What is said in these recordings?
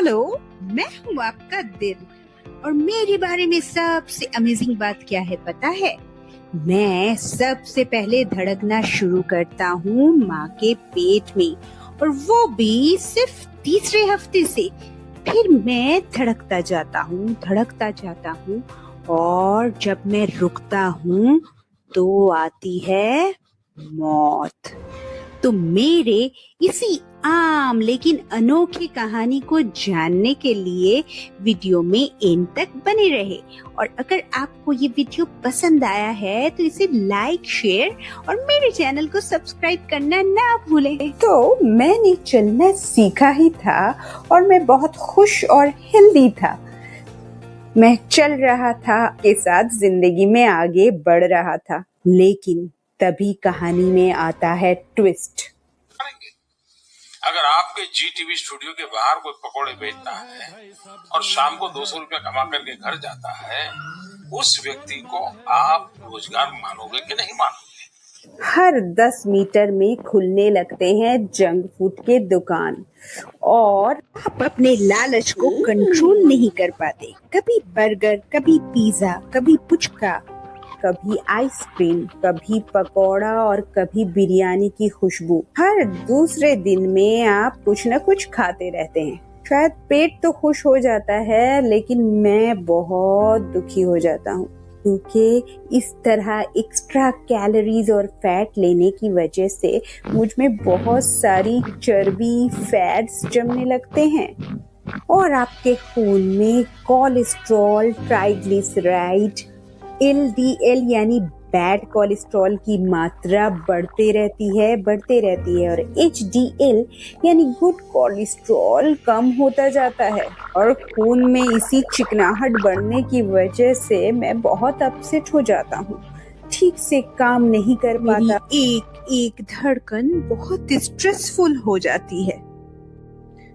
Hello, मैं हूँ आपका दिल और मेरे बारे में सबसे अमेजिंग बात क्या है पता है? मैं सबसे पहले धड़कना शुरू करता हूँ माँ के पेट में और वो भी सिर्फ तीसरे हफ्ते से। फिर मैं धड़कता जाता हूँ और जब मैं रुकता हूँ तो आती है मौत। तो मेरे इसी आम लेकिन अनोखी कहानी को जानने के लिए वीडियो में एंड तक बने रहे। और अगर आपको ये वीडियो पसंद आया है तो इसे लाइक, शेयर और मेरे चैनल को सब्सक्राइब करना ना भूलें। तो मैंने चलना सीखा ही था और मैं बहुत खुश और हेल्दी था। मैं चल रहा था के साथ जिंदगी में आगे बढ़ रहा था, लेकिन तभी कहानी में आता है ट्विस्ट। अगर आपके जीटीवी स्टूडियो के बाहर कोई पकोड़े बेचता है और शाम को 200 रुपया कमा करके घर जाता है, उस व्यक्ति को आप रोजगार मानोगे कि नहीं मानोगे? हर 10 मीटर में खुलने लगते हैं जंक फूड के दुकान और आप अपने लालच को कंट्रोल नहीं कर पाते। कभी बर्गर, कभी पिज्जा, कभी पुचका, कभी आइसक्रीम, कभी पकौड़ा और कभी बिरयानी की खुशबू। हर दूसरे दिन में आप कुछ न कुछ खाते रहते हैं। शायद पेट तो खुश हो जाता है, लेकिन मैं बहुत दुखी हो जाता हूँ, क्योंकि इस तरह एक्स्ट्रा कैलोरीज और फैट लेने की वजह से मुझ में बहुत सारी चर्बी, फैट्स जमने लगते हैं और आपके खून में कोलेस्ट्रॉल, ट्राइग्लिसराइड, LDL यानी बैड कोलेस्ट्रॉल की मात्रा बढ़ते रहती है और HDL यानी गुड कोलेस्ट्रॉल कम होता जाता है। और खून में इसी चिकनाहट बढ़ने की वजह से मैं बहुत अपसेट हो जाता हूँ, ठीक से काम नहीं कर पाता। एक एक धड़कन बहुत स्ट्रेसफुल हो जाती है,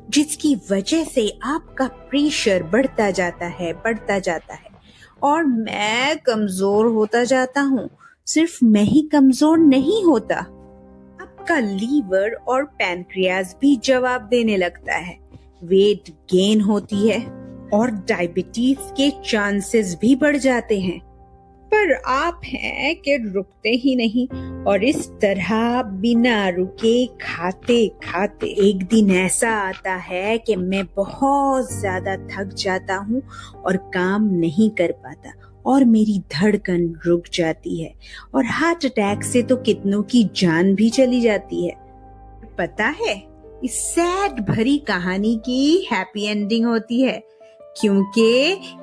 जिसकी वजह से आपका प्रेशर बढ़ता जाता है और मैं कमजोर होता जाता हूँ। सिर्फ मैं ही कमजोर नहीं होता, आपका लीवर और पैनक्रियाज भी जवाब देने लगता है। वेट गेन होती है और डायबिटीज के चांसेस भी बढ़ जाते हैं। पर आप हैं कि रुकते ही नहीं और इस तरह बिना रुके खाते खाते एक दिन ऐसा आता है कि मैं बहुत ज्यादा थक जाता हूँ और काम नहीं कर पाता और मेरी धड़कन रुक जाती है और हार्ट अटैक से तो कितनों की जान भी चली जाती है। पता है, इस सैड भरी कहानी की हैप्पी एंडिंग होती है, क्योंकि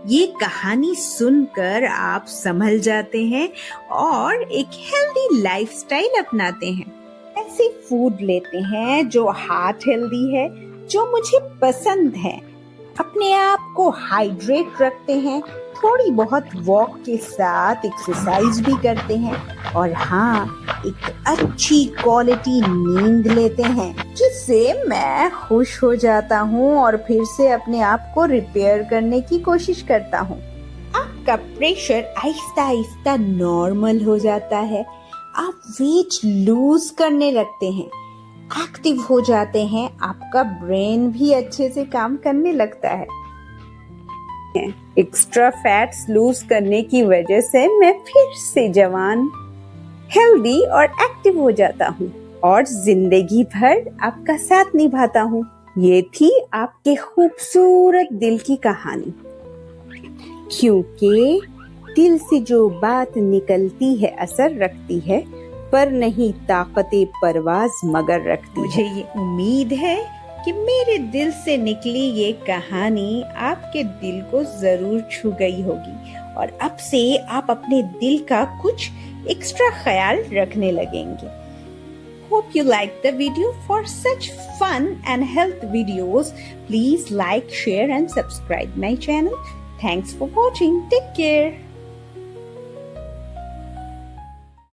ये कहानी सुनकर आप संभल जाते हैं और एक हेल्दी लाइफस्टाइल अपनाते हैं। ऐसे फूड लेते हैं जो हार्ट हेल्दी है, जो मुझे पसंद है, अपने आप को हाइड्रेट रखते हैं, थोड़ी बहुत वॉक के साथ एक्सरसाइज भी करते हैं और हाँ, एक अच्छी क्वालिटी नींद लेते हैं, जिससे मैं खुश हो जाता हूँ और फिर से अपने आप को रिपेयर करने की कोशिश करता हूँ। आपका प्रेशर आहिस्ता आहिस्ता नॉर्मल हो जाता है, आप वेट लूज करने लगते हैं, एक्टिव हो जाते हैं, आपका ब्रेन भी अच्छे से काम करने लगता है। एक्स्ट्रा फैट्स लूज करने की वजह से मैं फिर से जवान, हेल्दी और एक्टिव हो जाता हूँ और जिंदगी भर आपका साथ निभाता हूँ। ये थी आपके खूबसूरत दिल की कहानी, क्योंकि दिल से जो बात निकलती है असर रखती है, पर नहीं ताकते परवाज मगर रखती है। मुझे ये उम्मीद है कि मेरे दिल से निकली ये कहानी आपके दिल को जरूर छू गई होगी और अब से आप अपने दिल का कुछ एक्स्ट्रा ख्याल रखने लगेंगे। Hope you liked the video. For such fun and health videos, please like, share and subscribe my channel. Thanks for watching. Take care.